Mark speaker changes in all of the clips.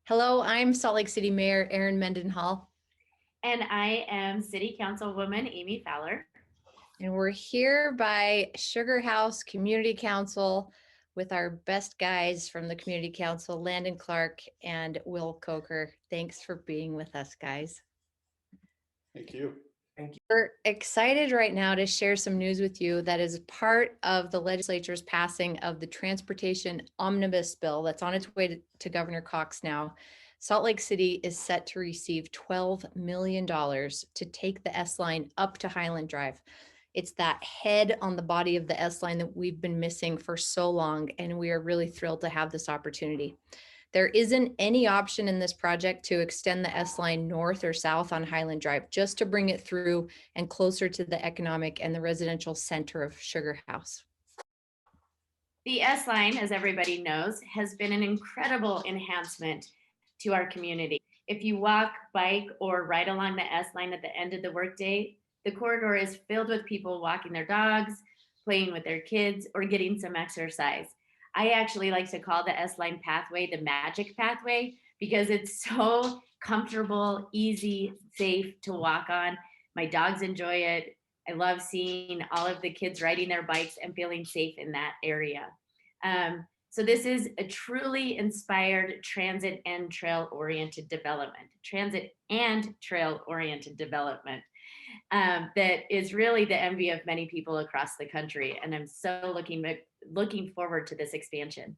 Speaker 1: Hello, I'm Salt Lake City Mayor Erin Mendenhall,
Speaker 2: And I am City Councilwoman Amy Fowler.
Speaker 1: and we're here by Sugar House Community Council with our best guys from the Community Council, Landon Clark and Will Coker. Thanks for being with us, guys.
Speaker 3: Thank you.
Speaker 1: We're excited right now to share some news with you that is part of the legislature's passing of the Transportation Omnibus bill that's on its way to Governor Cox now. Salt Lake City is set to receive $12 million to take the SLine up to Highland Drive. It's that head on the body of the SLine that we've been missing for so long, and we are really thrilled to have this opportunity. There isn't any option in this project to extend the SLine north or south on Highland Drive, just to bring it through and closer to the economic and the residential center of Sugar House.
Speaker 2: The SLine, as everybody knows, has been an incredible enhancement to our community. If you walk, bike, or ride along the SLine at the end of the workday, the corridor is filled with people walking their dogs, playing with their kids, or getting some exercise. I actually like to call the SLine Pathway the magic pathway because it's so comfortable, easy, safe to walk on. My dogs enjoy it. I love seeing all of the kids riding their bikes and feeling safe in that area. So this is a truly inspired transit and trail oriented development, that is really the envy of many people across the country. And I'm so looking forward to this expansion.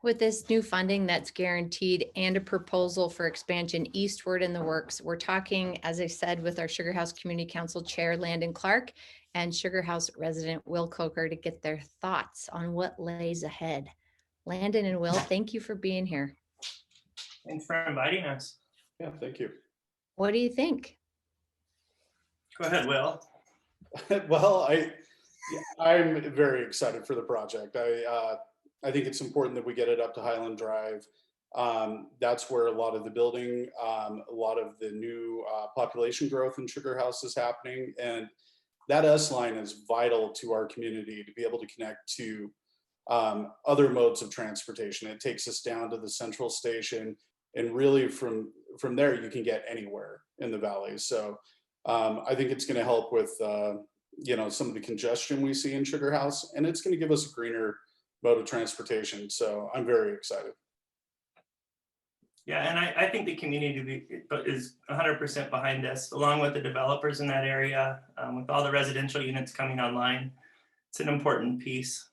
Speaker 1: With this new funding that's guaranteed and a proposal for expansion eastward in the works, we're talking, as I said, with our Sugar House Community Council Chair, Landon Clark, and Sugar House resident Will Coker to get their thoughts on what lays ahead. Landon and Will, thank you for being here.
Speaker 4: Thanks for inviting us.
Speaker 3: Yeah, thank you.
Speaker 1: What do you think?
Speaker 4: Go ahead, Will.
Speaker 3: Well, I'm very excited for the project. I think it's important that we get it up to Highland Drive. That's where a lot of the building, a lot of the new population growth in Sugar House is happening. And that S-line is vital to our community to be able to connect to other modes of transportation. It takes us down to the central station, and really from there, you can get anywhere in the valley. So I think it's going to help with some of the congestion we see in Sugar House, and it's going to give us a greener mode of transportation. So I'm very excited.
Speaker 4: Yeah, and I think the community is 100% behind us, along with the developers in that area, with all the residential units coming online. It's an important piece.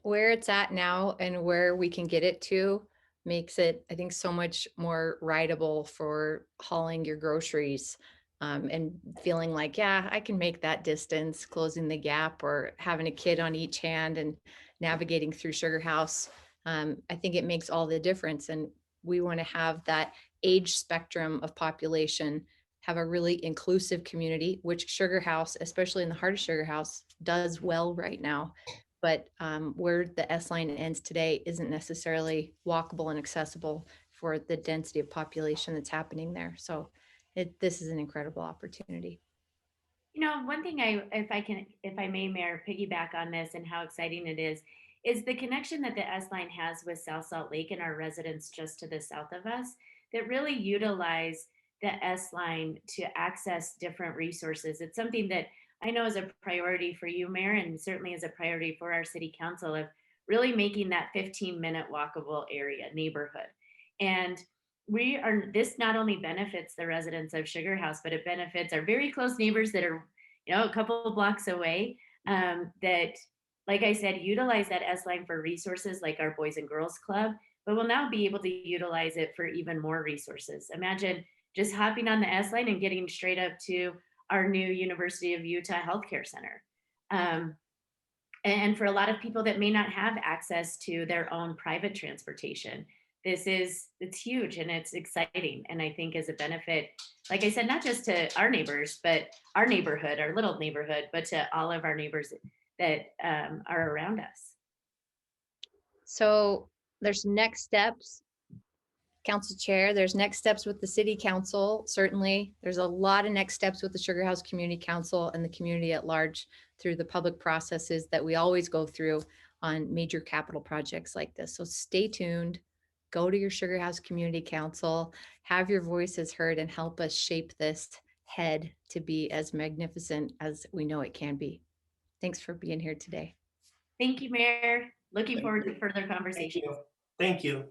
Speaker 1: Where it's at now and where we can get it to makes it, I think, so much more rideable for hauling your groceries and feeling like, yeah, I can make that distance, closing the gap, or having a kid on each hand and navigating through Sugar House. I think it makes all the difference. And we want to have that age spectrum of population have a really inclusive community, which Sugar House, especially in the heart of Sugar House, does well right now. But where the S-line ends today isn't necessarily walkable and accessible for the density of population that's happening there. So this is an incredible opportunity.
Speaker 2: You know, one thing if I may, Mayor, piggyback on this and how exciting it is the connection that the S-line has with South Salt Lake and our residents just to the south of us that really utilize the S-line to access different resources. It's something that I know is a priority for you, Mayor, and certainly is a priority for our city council of really making that 15-minute walkable area neighborhood. And this not only benefits the residents of Sugar House, but it benefits our very close neighbors that are, a couple of blocks away, that, like I said, utilize that S-line for resources like our Boys and Girls Club, but will now be able to utilize it for even more resources. Imagine just hopping on the S-line and getting straight up to our new University of Utah Healthcare Center. And for a lot of people that may not have access to their own private transportation, it's huge and it's exciting. And I think as a benefit, like I said, not just to our neighbors, but our neighborhood, our little neighborhood, but to all of our neighbors that are around us.
Speaker 1: So there's next steps. Council Chair, there's next steps with the City Council. Certainly, there's a lot of next steps with the Sugar House Community Council and the community at large through the public processes that we always go through. on major capital projects like this. So stay tuned, go to your Sugar House Community Council, have your voices heard, and help us shape this head to be as magnificent as we know it can be. Thanks for being here today.
Speaker 2: Thank you, Mayor. Looking
Speaker 3: Thank
Speaker 2: forward
Speaker 3: you.
Speaker 2: to further
Speaker 4: Thank
Speaker 2: conversation.
Speaker 4: you. Thank you.